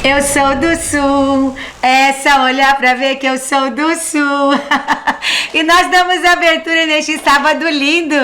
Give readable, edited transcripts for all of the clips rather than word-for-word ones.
Eu sou do Sul, é só olhar pra ver que eu sou do Sul. E nós damos abertura neste sábado lindo,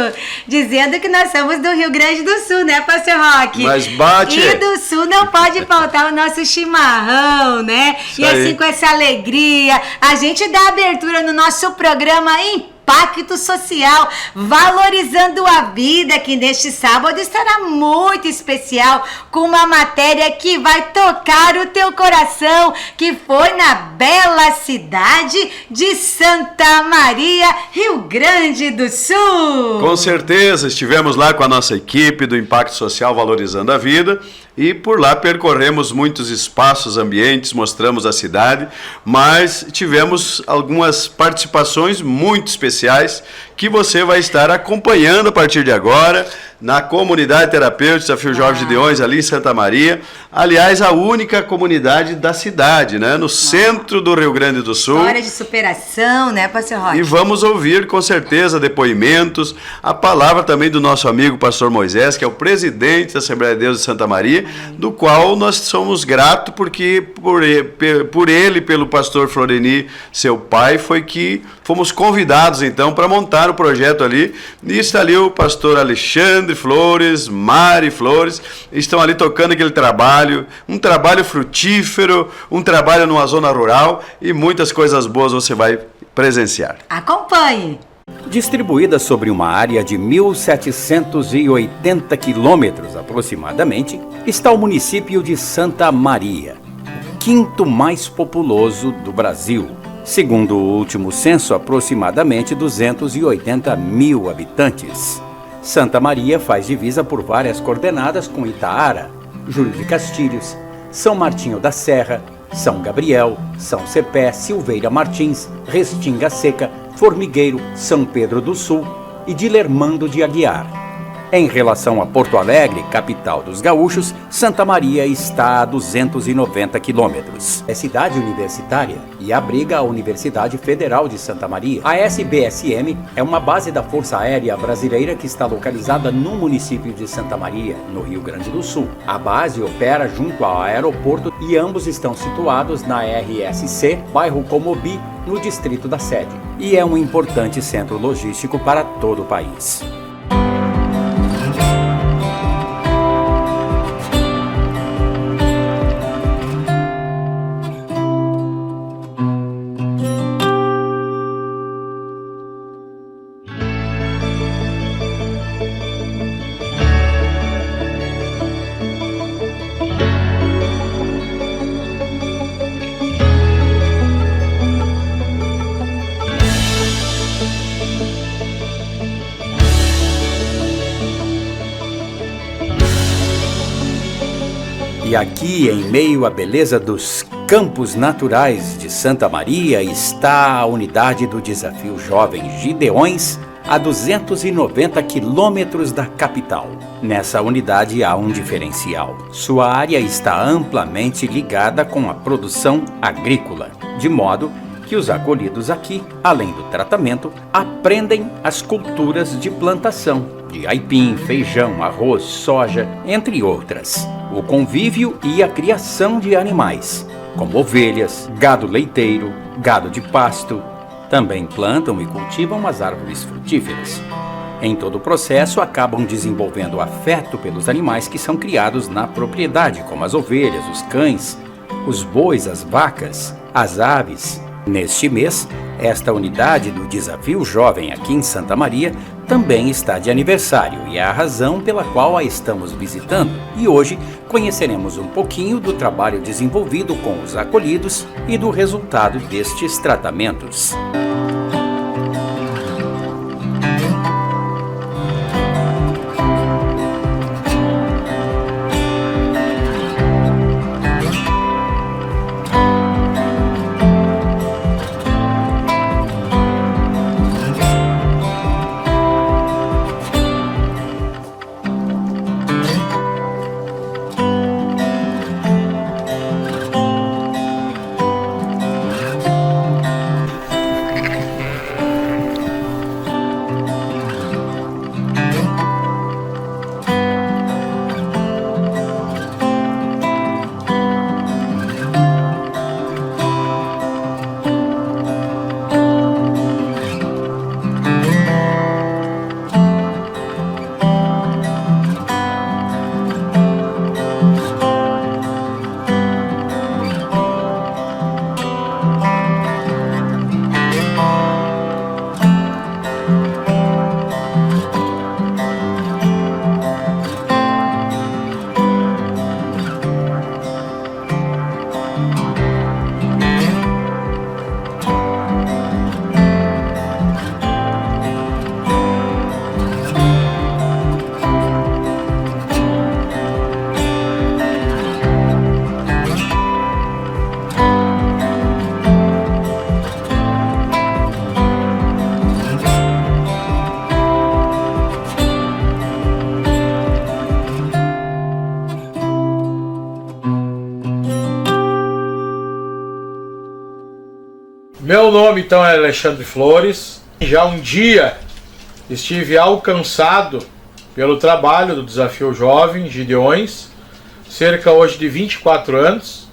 dizendo que nós somos do Rio Grande do Sul, né, Pastor Roque? Mas bate! E do Sul não pode faltar o nosso chimarrão, né? Isso e assim, aí. com essa alegria, a gente dá abertura no nosso programa Impacto Social, valorizando a vida, que neste sábado estará muito especial, com uma matéria que vai tocar o teu coração, que foi na bela cidade de Santa Maria, Rio Grande do Sul. Com certeza, estivemos lá com a nossa equipe do Impacto Social Valorizando a Vida e por lá percorremos muitos espaços, ambientes, mostramos a cidade, mas tivemos algumas participações muito especiais que você vai estar acompanhando a partir de agora na comunidade terapêutica Desafio Jorge Deões, ali em Santa Maria. Aliás, a única comunidade da cidade, né? No centro do Rio Grande do Sul. História de superação, né, Pastor Roque? E vamos ouvir, com certeza, depoimentos, a palavra também do nosso amigo Pastor Moisés, que é o presidente da Assembleia de Deus de Santa Maria, do qual nós somos gratos, porque por ele, pelo pastor Floreni, seu pai, foi que fomos convidados, então, para montar o projeto ali. E está ali o pastor Alexandre Flores, Mari Flores, estão ali tocando aquele trabalho, um trabalho frutífero, um trabalho numa zona rural, e muitas coisas boas você vai presenciar. Acompanhe! Distribuída sobre uma área de 1.780 quilômetros aproximadamente, está o município de Santa Maria, o quinto mais populoso do Brasil. Segundo o último censo, aproximadamente 280 mil habitantes. Santa Maria faz divisa por várias coordenadas com Itaara, Júlio de Castilhos, São Martinho da Serra, São Gabriel, São Cepé, Silveira Martins, Restinga Seca, Formigueiro, São Pedro do Sul e Dilermando de Aguiar. Em relação a Porto Alegre, capital dos gaúchos, Santa Maria está a 290 quilômetros. É cidade universitária e abriga a Universidade Federal de Santa Maria. A SBSM é uma base da Força Aérea Brasileira que está localizada no município de Santa Maria, no Rio Grande do Sul. A base opera junto ao aeroporto e ambos estão situados na RSC, bairro Comobi, no distrito da sede. E é um importante centro logístico para todo o país. E aqui, em meio à beleza dos campos naturais de Santa Maria, está a unidade do Desafio Jovem Gideões, a 290 quilômetros da capital. Nessa unidade há um diferencial. Sua área está amplamente ligada com a produção agrícola, de modo que os acolhidos aqui, além do tratamento, aprendem as culturas de plantação, de aipim, feijão, arroz, soja, entre outras. O convívio e a criação de animais, como ovelhas, gado leiteiro, gado de pasto. Também plantam e cultivam as árvores frutíferas. Em todo o processo, acabam desenvolvendo afeto pelos animais que são criados na propriedade, como as ovelhas, os cães, os bois, as vacas, as aves. Neste mês, esta unidade do Desafio Jovem aqui em Santa Maria também está de aniversário e é a razão pela qual a estamos visitando. E hoje conheceremos um pouquinho do trabalho desenvolvido com os acolhidos e do resultado destes tratamentos. Meu nome então é Alexandre Flores. Já um dia estive alcançado pelo trabalho do Desafio Jovem Gideões, cerca hoje de 24 anos,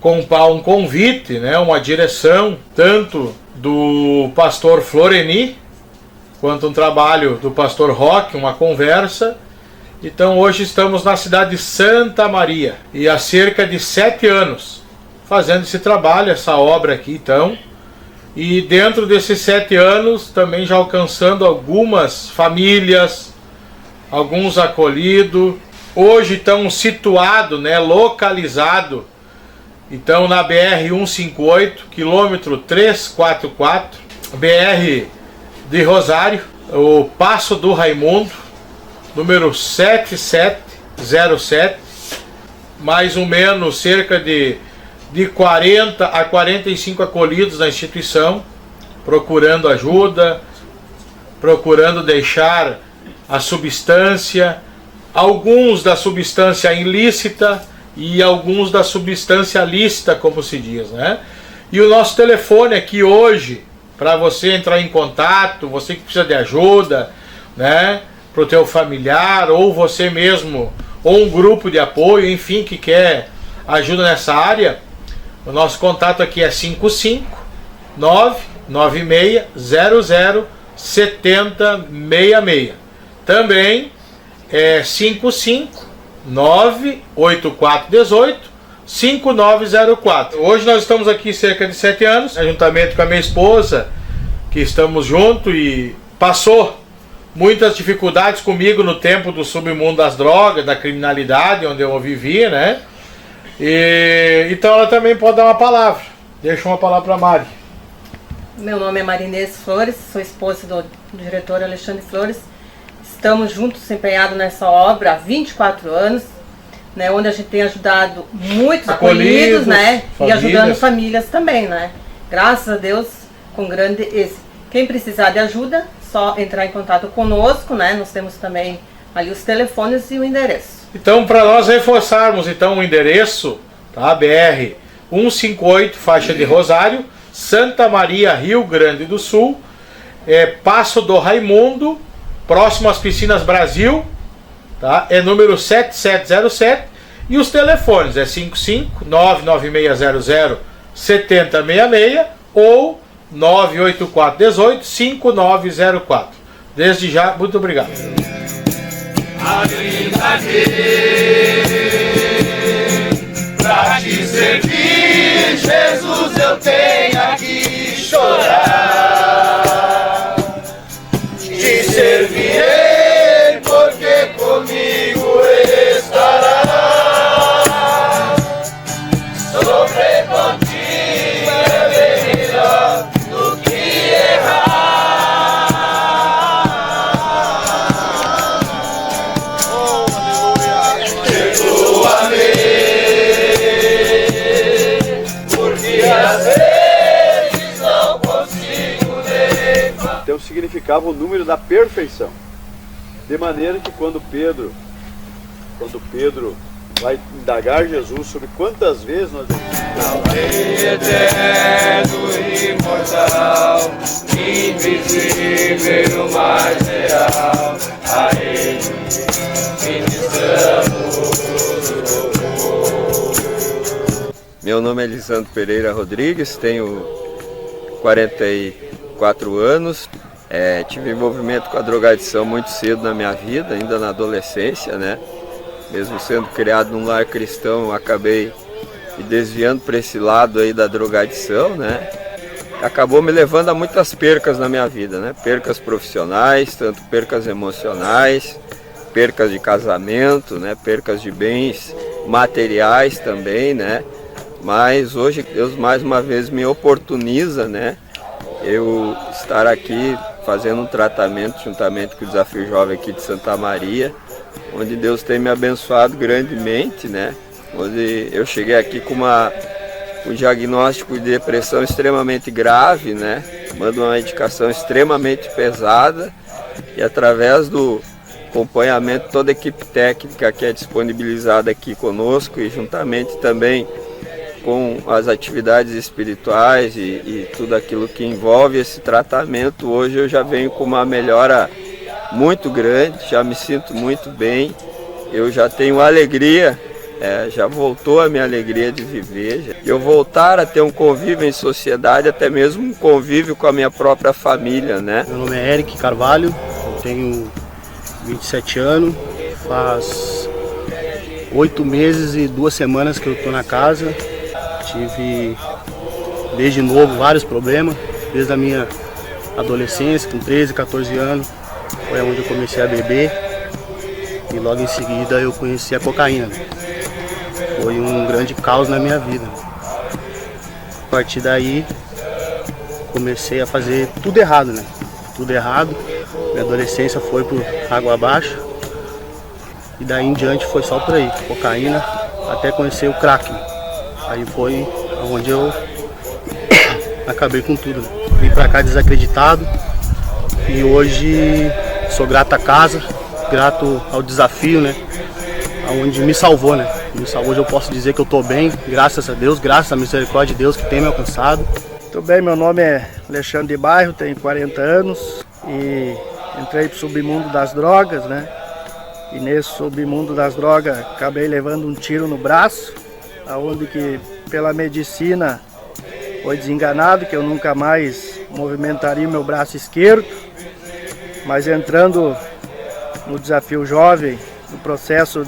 com um convite, né, uma direção, tanto do pastor Floreni, quanto um trabalho do pastor Roque, uma conversa. Então hoje estamos na cidade de Santa Maria, e há cerca de 7 anos fazendo esse trabalho, essa obra aqui então. E dentro desses 7 anos também já alcançando algumas famílias, alguns acolhidos. Hoje estão situado, né, localizado, então na BR-158, quilômetro 344, BR de Rosário, o Passo do Raimundo, número 7707, mais ou menos cerca de 40 a 45 acolhidos na instituição, procurando ajuda, procurando deixar a substância, alguns da substância ilícita e alguns da substância lícita, como se diz, né? E o nosso telefone aqui hoje, para você entrar em contato, você que precisa de ajuda, né, para o teu familiar, ou você mesmo, ou um grupo de apoio, enfim, que quer ajuda nessa área, o nosso contato aqui é 55996007066. Também é 55984185904. Hoje nós estamos aqui cerca de 7 anos, juntamente com a minha esposa, que estamos juntos, e passou muitas dificuldades comigo no tempo do submundo das drogas, da criminalidade, onde eu vivia, né? E então ela também pode dar uma palavra. Deixa uma palavra para a Mari. Meu nome é Marinês Flores, sou esposa do diretor Alexandre Flores. Estamos juntos empenhados nessa obra há 24 anos, né, onde a gente tem ajudado muitos acolhidos, né, e ajudando famílias também, né. Graças a Deus, com grande êxito. Quem precisar de ajuda, só entrar em contato conosco, né. Nós temos também ali os telefones e o endereço. Então, para nós reforçarmos então o endereço, tá? BR 158, faixa de Rosário, Santa Maria, Rio Grande do Sul, Passo do Raimundo, próximo às Piscinas Brasil, tá? É número 7707, e os telefones é 55996007066 ou 984185904. Desde já, muito obrigado. Pra te servir, Jesus, eu tenho que chorar. Te servirei, porque comigo estará. Sofrer contigo é melhor do que errar. Perdoa-me, porque às vezes não consigo nem falar. Então significava o número da perfeição. De maneira que quando Pedro vai indagar Jesus sobre quantas vezes nós Ao Rei eterno, imortal, invisível, mais real, a Ele ministramos o louvor. Meu nome é Lisandro Pereira Rodrigues, tenho 44 anos. Tive envolvimento com a drogadição muito cedo na minha vida, ainda na adolescência, né? Mesmo sendo criado num lar cristão, acabei me desviando para esse lado aí da drogadição, né? Acabou me levando a muitas percas na minha vida, né? Percas profissionais, tanto percas emocionais, percas de casamento, né? Percas de bens materiais também, né? Mas hoje Deus mais uma vez me oportuniza, né? Eu estar aqui fazendo um tratamento juntamente com o Desafio Jovem aqui de Santa Maria, onde Deus tem me abençoado grandemente, né? Onde eu cheguei aqui com um diagnóstico de depressão extremamente grave, né? Tomando uma medicação extremamente pesada, e através do acompanhamento, toda a equipe técnica que é disponibilizada aqui conosco, e juntamente também com as atividades espirituais e tudo aquilo que envolve esse tratamento, hoje eu já venho com uma melhora muito grande, já me sinto muito bem, eu já tenho alegria, já voltou a minha alegria de viver, eu voltar a ter um convívio em sociedade, até mesmo um convívio com a minha própria família, né? Meu nome é Eric Carvalho, eu tenho 27 anos, faz 8 meses e 2 semanas que eu estou na casa. Tive desde novo vários problemas, desde a minha adolescência, com 13, 14 anos, foi onde eu comecei a beber e logo em seguida eu conheci a cocaína. Foi um grande caos na minha vida. A partir daí comecei a fazer tudo errado, né? Tudo errado. Minha adolescência foi por água abaixo e daí em diante foi só por aí, cocaína, até conhecer o crack. Aí foi onde eu acabei com tudo, né? Vim pra cá desacreditado e hoje sou grato à casa, grato ao desafio, né? Onde me salvou, né? Me salvou, hoje eu posso dizer que eu tô bem, graças a Deus, graças à misericórdia de Deus que tem me alcançado. Muito bem, meu nome é Alexandre de Bairro, tenho 40 anos e entrei pro submundo das drogas, né? E nesse submundo das drogas acabei levando um tiro no braço, aonde que pela medicina foi desenganado que eu nunca mais movimentaria o meu braço esquerdo, mas entrando no Desafio Jovem, no processo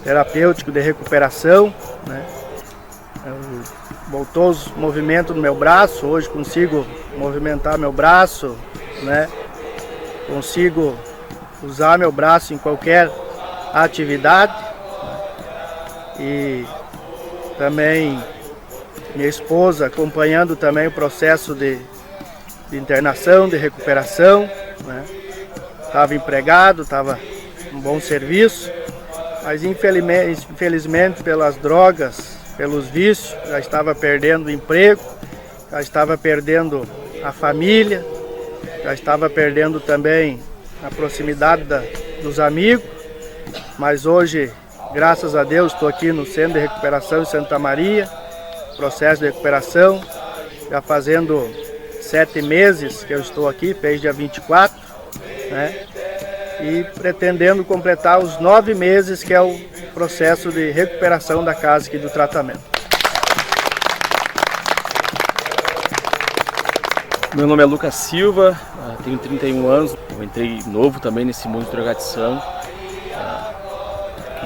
terapêutico de recuperação, né? Voltou os movimentos no meu braço, hoje consigo movimentar meu braço, né? Consigo usar meu braço em qualquer atividade, e também minha esposa acompanhando também o processo de internação, de recuperação, né? Estava empregado, estava um bom serviço, mas infelizmente pelas drogas, pelos vícios, já estava perdendo o emprego, já estava perdendo a família, já estava perdendo também a proximidade dos amigos, mas hoje, graças a Deus, estou aqui no Centro de Recuperação em Santa Maria, processo de recuperação, já fazendo 7 meses que eu estou aqui, fez dia 24, né? E pretendendo completar os 9 meses que é o processo de recuperação da casa aqui do tratamento. Meu nome é Lucas Silva, tenho 31 anos, eu entrei novo também nesse mundo de drogadição.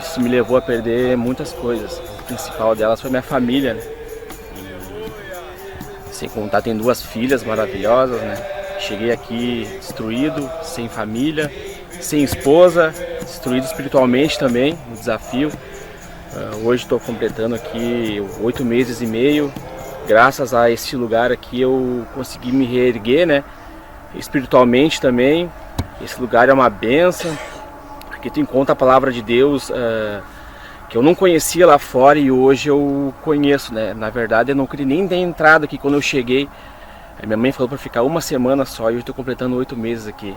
Isso me levou a perder muitas coisas, o principal delas foi minha família, né? E, sem contar, tenho 2 filhas maravilhosas, né? Cheguei aqui destruído, sem família, sem esposa, destruído espiritualmente também, no desafio. Hoje estou completando aqui 8 meses e meio. Graças a esse lugar aqui eu consegui me reerguer, né? Espiritualmente também. Esse lugar é uma bênção. Aqui tu encontra a palavra de Deus que eu não conhecia lá fora e hoje eu conheço, né? Na verdade eu não queria nem ter entrado aqui quando eu cheguei. A minha mãe falou para ficar 1 semana só e eu estou completando 8 meses aqui.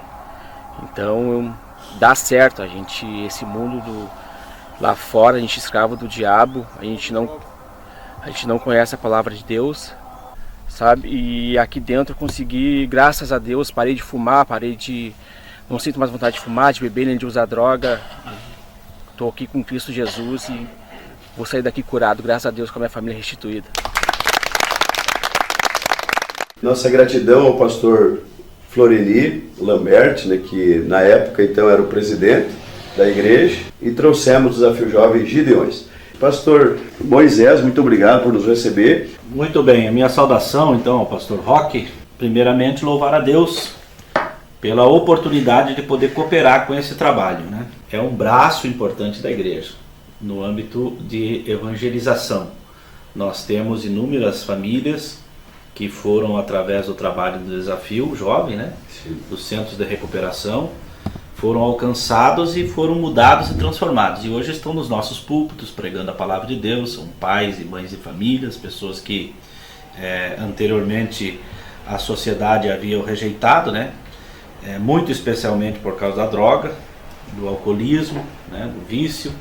Então dá certo, esse mundo lá fora, a gente é escravo do diabo, a gente não conhece a palavra de Deus, sabe? E aqui dentro eu consegui, graças a Deus, parei de fumar, não sinto mais vontade de fumar, de beber, nem de usar droga. Estou aqui com Cristo Jesus e vou sair daqui curado, graças a Deus, com a minha família restituída. Nossa gratidão ao pastor Floreni Lambert, né, que na época então era o presidente da igreja, e trouxemos o Desafio Jovem Gideões. Pastor Moisés, muito obrigado por nos receber. Muito bem, a minha saudação então ao pastor Roque. Primeiramente, louvar a Deus pela oportunidade de poder cooperar com esse trabalho, né? É um braço importante da igreja no âmbito de evangelização. Nós temos inúmeras famílias que foram através do trabalho do Desafio Jovem, né? Dos centros de recuperação, foram alcançados e foram mudados e transformados. E hoje estão nos nossos púlpitos pregando a palavra de Deus, são pais e mães de famílias, pessoas que anteriormente a sociedade havia rejeitado, né? Muito especialmente por causa da droga, do alcoolismo, né? Do vício.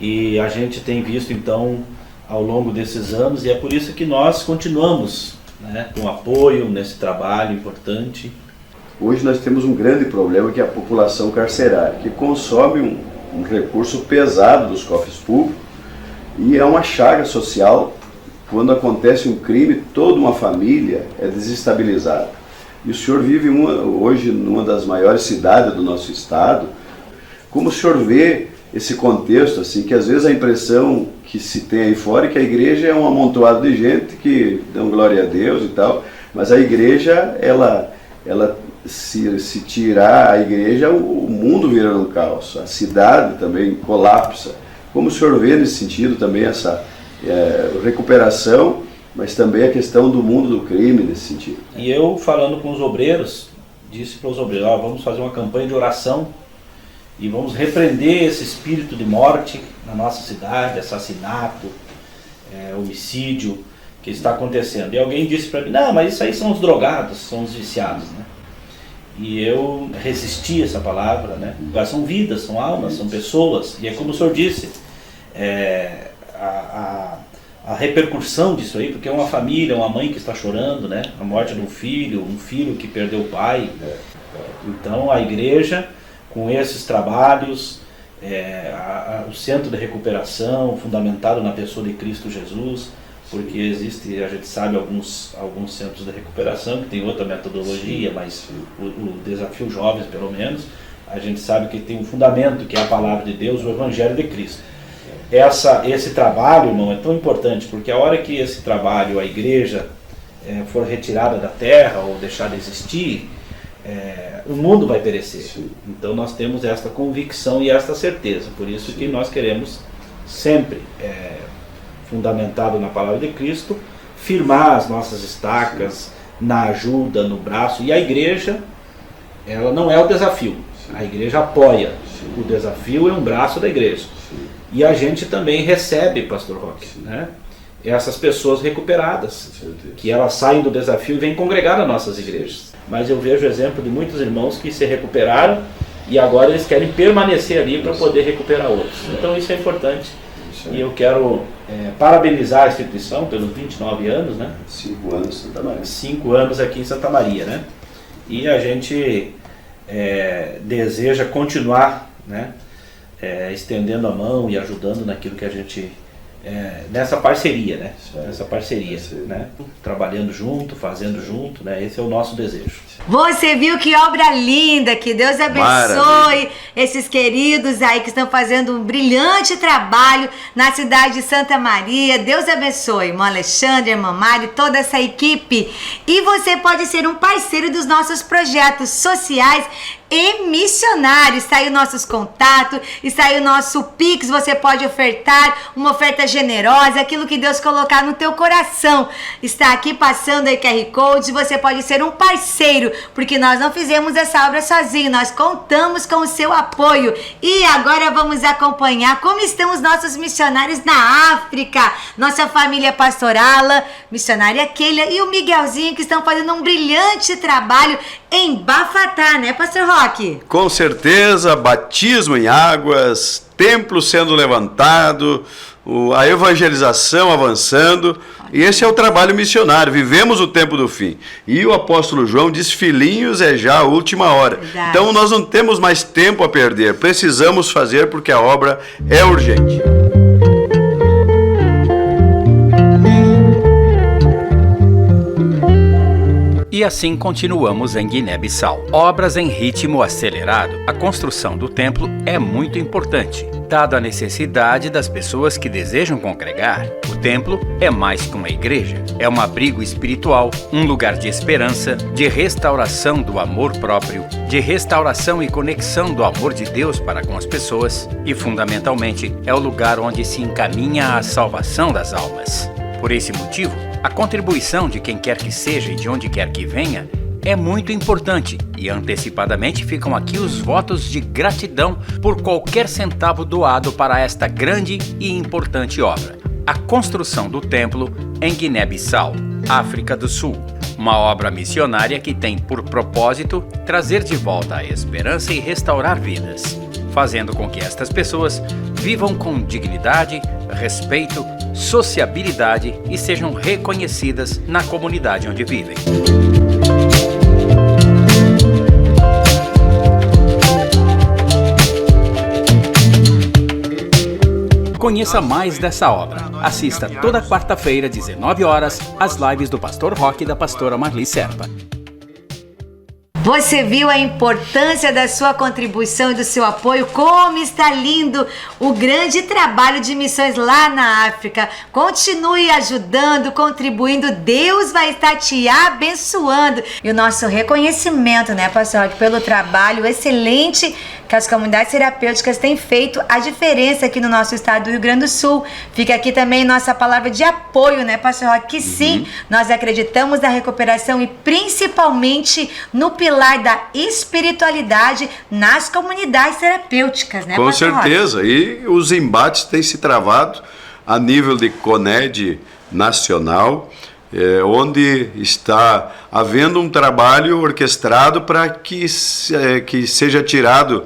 E a gente tem visto então ao longo desses anos, e é por isso que nós continuamos, né, com apoio nesse trabalho importante. Hoje nós temos um grande problema, que é a população carcerária, que consome um recurso pesado dos cofres públicos, e é uma chaga social. Quando acontece um crime, toda uma família é desestabilizada. E o senhor vive hoje numa das maiores cidades do nosso estado. Como o senhor vê esse contexto, assim, que às vezes a impressão que se tem aí fora é que a igreja é um amontoado de gente que dão glória a Deus e tal, mas a igreja, ela se tirar a igreja, o mundo vira um caos, a cidade também colapsa. Como o senhor vê nesse sentido também essa recuperação, mas também a questão do mundo do crime nesse sentido? E eu, falando com os obreiros, disse para os obreiros, vamos fazer uma campanha de oração e vamos repreender esse espírito de morte na nossa cidade, assassinato, homicídio que está acontecendo. E alguém disse para mim, não, mas isso aí são os drogados, são os viciados, né? E eu resisti a essa palavra, né? São vidas, são almas, são pessoas. E é como o senhor disse, a repercussão disso aí, porque é uma família, uma mãe que está chorando, né? A morte de um filho que perdeu o pai. Então a igreja, com esses trabalhos, o centro de recuperação fundamentado na pessoa de Cristo Jesus, porque existe, a gente sabe, alguns centros de recuperação que tem outra metodologia, mas o Desafio Jovens, pelo menos, a gente sabe que tem um fundamento, que é a palavra de Deus, o Evangelho de Cristo. Esse trabalho, irmão, é tão importante, porque a hora que esse trabalho, a igreja, for retirada da terra ou deixar de existir, o mundo vai perecer. Sim. Então nós temos esta convicção e esta certeza, por isso que nós queremos sempre, fundamentado na palavra de Cristo, firmar as nossas estacas na ajuda, no braço. E a igreja, ela não é o desafio, a igreja apoia. O desafio é um braço da igreja. E a gente também recebe, pastor Roque, né, essas pessoas recuperadas, que elas saem do desafio e vêm congregar nas nossas igrejas. Mas eu vejo o exemplo de muitos irmãos que se recuperaram e agora eles querem permanecer ali para poder recuperar outros. Então isso é importante. E eu quero parabenizar a instituição pelos 29 anos, né? 5 anos em Santa Maria. 5 anos aqui em Santa Maria, né? E a gente deseja continuar, né? Estendendo a mão e ajudando naquilo que a gente... nessa parceria, né? Nessa parceria, né? Trabalhando junto, fazendo junto, né? Esse é o nosso desejo. Você viu que obra linda, que Deus abençoe. Maravilha. Esses queridos aí que estão fazendo um brilhante trabalho na cidade de Santa Maria. Deus abençoe, irmão Alexandre, irmã Mari, toda essa equipe. E você pode ser um parceiro dos nossos projetos sociais e missionários. Está aí os nossos contatos, está aí o nosso Pix. Você pode ofertar uma oferta generosa, aquilo que Deus colocar no teu coração. Está aqui passando aí QR Code. Você pode ser um parceiro, porque nós não fizemos essa obra sozinhos, nós contamos com o seu apoio. E agora vamos acompanhar como estão os nossos missionários na África. Nossa família pastorala, missionária Keila e o Miguelzinho, que estão fazendo um brilhante trabalho em Bafatá, né, pastor Roque? Com certeza, batismo em águas, templo sendo levantado, a evangelização avançando, e esse é o trabalho missionário. Vivemos o tempo do fim, e o apóstolo João diz: filhinhos, é já a última hora. Verdade. Então nós não temos mais tempo a perder, precisamos fazer, porque a obra é urgente. E assim continuamos em Guiné-Bissau. Obras em ritmo acelerado. A construção do templo é muito importante, dada a necessidade das pessoas que desejam congregar. O templo é mais que uma igreja, é um abrigo espiritual, um lugar de esperança, de restauração do amor próprio, de restauração e conexão do amor de Deus para com as pessoas e, fundamentalmente, é o lugar onde se encaminha a salvação das almas. Por esse motivo, a contribuição de quem quer que seja e de onde quer que venha é muito importante, e antecipadamente ficam aqui os votos de gratidão por qualquer centavo doado para esta grande e importante obra. A construção do templo em Guiné-Bissau, África do Sul. Uma obra missionária que tem por propósito trazer de volta a esperança e restaurar vidas, fazendo com que estas pessoas vivam com dignidade, respeito sociabilidade e sejam reconhecidas na comunidade onde vivem. Conheça mais dessa obra. Assista toda quarta-feira, 19 horas, às lives do Pastor Roque e da pastora Marli Serpa. Você viu a importância da sua contribuição e do seu apoio? Como está lindo o grande trabalho de missões lá na África. Continue ajudando, contribuindo. Deus vai estar te abençoando. E o nosso reconhecimento, né, pastor, pelo trabalho excelente que as comunidades terapêuticas têm feito a diferença aqui no nosso estado do Rio Grande do Sul. Fica aqui também nossa palavra de apoio, né, pastor Roque? Que sim, nós acreditamos na recuperação e principalmente no pilar da espiritualidade nas comunidades terapêuticas, né, com pastor certeza. Roque? E os embates têm se travado a nível de CONED nacional, onde está havendo um trabalho orquestrado para que seja tirado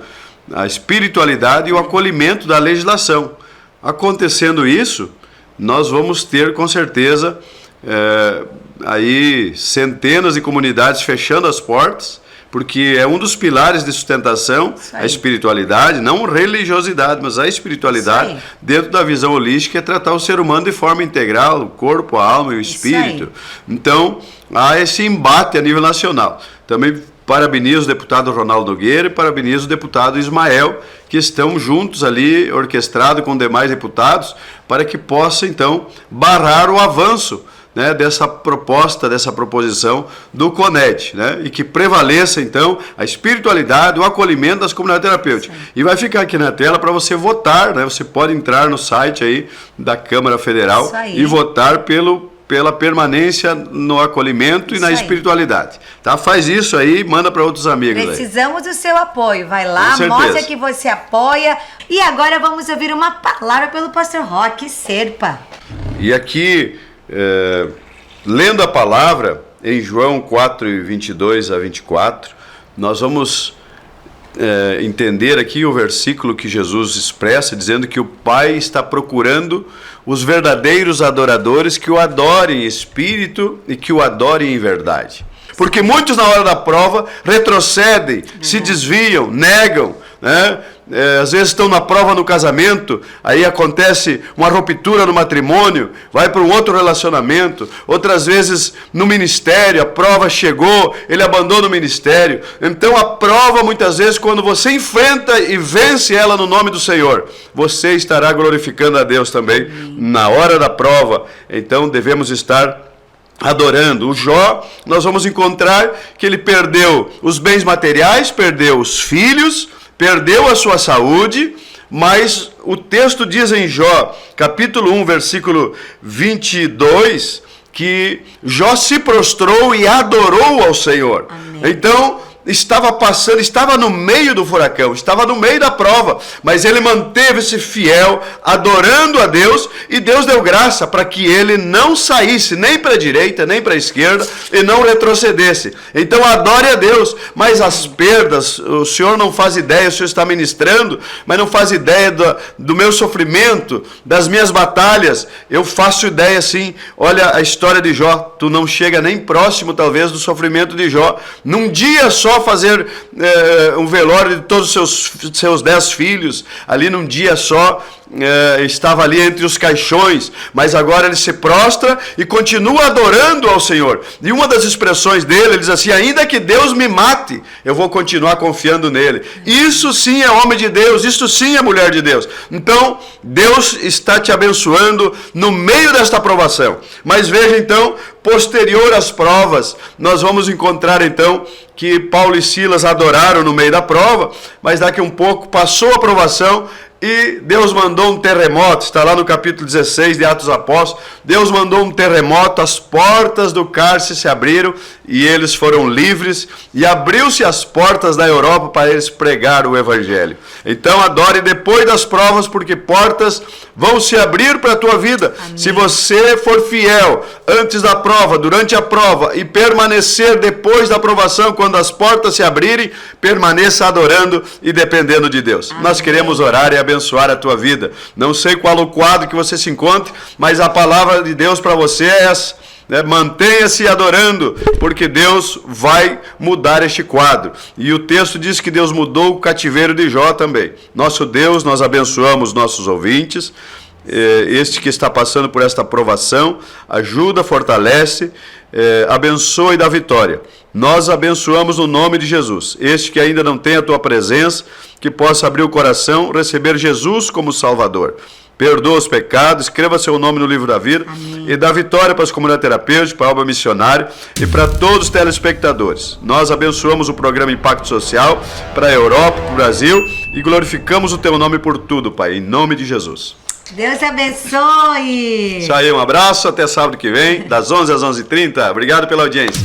a espiritualidade e o acolhimento da legislação. Acontecendo isso, nós vamos ter com certeza aí centenas de comunidades fechando as portas, porque é um dos pilares de sustentação, a espiritualidade, não religiosidade, mas a espiritualidade dentro da visão holística é tratar o ser humano de forma integral, o corpo, a alma e o espírito. Então, há esse embate a nível nacional. Também parabenizo o deputado Ronaldo Nogueira e parabenizo o deputado Ismael, que estão juntos ali, orquestrado com demais deputados, para que possa, então, barrar o avanço, né, dessa proposta, dessa proposição do CONED, né, e que prevaleça, então, a espiritualidade, o acolhimento das comunidades terapêuticas. E vai ficar aqui na tela para você votar, né, você pode entrar no site aí da Câmara Federal e votar pela permanência no acolhimento e na espiritualidade. Tá? Faz isso aí, manda para outros amigos. Precisamos do seu apoio. Vai lá, mostra que você apoia. E agora vamos ouvir uma palavra pelo pastor Roque Serpa. E aqui, lendo a palavra em João 4, 22 a 24, nós vamos entender aqui o versículo que Jesus expressa, dizendo que o Pai está procurando os verdadeiros adoradores que o adorem em espírito e que o adorem em verdade. Porque muitos na hora da prova retrocedem, se desviam, negam, né? Às vezes estão na prova no casamento, aí acontece uma ruptura no matrimônio, vai para um outro relacionamento. Outras vezes no ministério, a prova chegou, ele abandona o ministério. Então a prova, muitas vezes, quando você enfrenta e vence ela no nome do Senhor, você estará glorificando a Deus também na hora da prova. Então devemos estar adorando. O Jó, nós vamos encontrar que ele perdeu os bens materiais, perdeu os filhos, perdeu a sua saúde, mas o texto diz em Jó, capítulo 1, versículo 22, que Jó se prostrou e adorou ao Senhor. Amém. Então, estava no meio do furacão, estava no meio da prova, mas ele manteve-se fiel, adorando a Deus, e Deus deu graça para que ele não saísse nem para a direita, nem para a esquerda, e não retrocedesse. Então adore a Deus, mas as perdas, o Senhor não faz ideia, o Senhor está ministrando, mas não faz ideia do meu sofrimento, das minhas batalhas. Eu faço ideia sim. Olha a história de Jó, tu não chega nem próximo talvez do sofrimento de Jó. Num dia só fazer um velório de todos os seus 10 filhos, ali num dia só, estava ali entre os caixões, mas agora ele se prostra e continua adorando ao Senhor. E uma das expressões dele, ele diz assim: ainda que Deus me mate, eu vou continuar confiando nele. Isso sim é homem de Deus, isso sim é mulher de Deus. Então, Deus está te abençoando no meio desta provação. Mas veja então, posterior às provas, nós vamos encontrar então que Paulo e Silas adoraram no meio da prova, mas daqui a um pouco passou a provação e Deus mandou um terremoto. Está lá no capítulo 16 de Atos dos Apóstolos. Deus mandou um terremoto, as portas do cárcere se abriram e eles foram livres, e abriu-se as portas da Europa para eles pregar o Evangelho. Então adore depois das provas, porque portas vão se abrir para a tua vida. Amém. Se você for fiel antes da prova, durante a prova, e permanecer depois da aprovação, quando as portas se abrirem, permaneça adorando e dependendo de Deus. Amém. Nós queremos orar e abençoar a tua vida. Não sei qual o quadro que você se encontre, mas a palavra de Deus para você é essa. Mantenha-se adorando, porque Deus vai mudar este quadro. E o texto diz que Deus mudou o cativeiro de Jó também. Nosso Deus, nós abençoamos nossos ouvintes, este que está passando por esta provação, ajuda, fortalece, abençoa e dá vitória. Nós abençoamos no nome de Jesus. Este que ainda não tem a tua presença, que possa abrir o coração, receber Jesus como Salvador. Perdoa os pecados, escreva seu nome no livro da vida. Amém. E dá vitória para as comunidades terapêuticas, para a obra missionária e para todos os telespectadores. Nós abençoamos o programa Impacto Social para a Europa, para o Brasil e glorificamos o teu nome por tudo, Pai, em nome de Jesus. Deus abençoe. Isso aí, um abraço, até sábado que vem, das 11 às 11h30. Obrigado pela audiência.